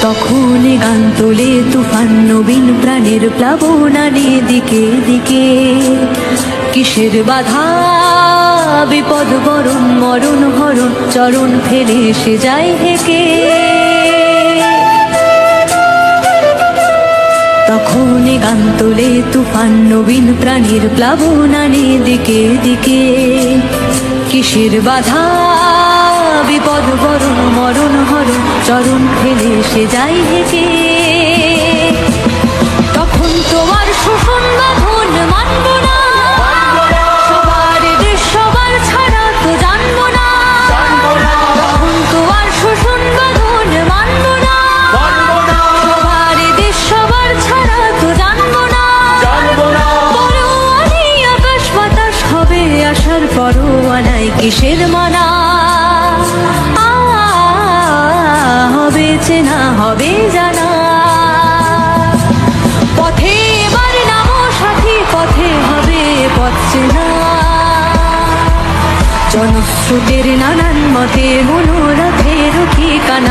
তখন গান তোলে তুফান নবীন প্রাণের প্লাবনানে দিকে দিকে। কিসের বাধা বিপদ বরণ মরণ হরণ চরণ ফেলে সে যায় হেকে। তখন গান তোলে তুফান নবীন প্রাণীর প্লাবনানে দিকে দিকে। কিসের বাধা বিপদ বরণ মরণ হরণ চরণ ফেলে সে যায় হেকে। তখন তোমার শোষণ বাঁধন মানব না, সবার দেশ সবার ছাড়া তো জানবো না। তখন তোমার শোষণ বাঁধন মানব না, সবার দেশ সবার ছাড়া তো জানবো না। পরোয়ানি আকাশ বাতাস হবে আসার পরোয়ানায় কিসের মানা। হবে চেনা হবে জানা, পথে এবার নামো সাথী, পথে হবে পথ চেনা। জনস্রোতের নানান মতে মনোরথের ঠিকানা।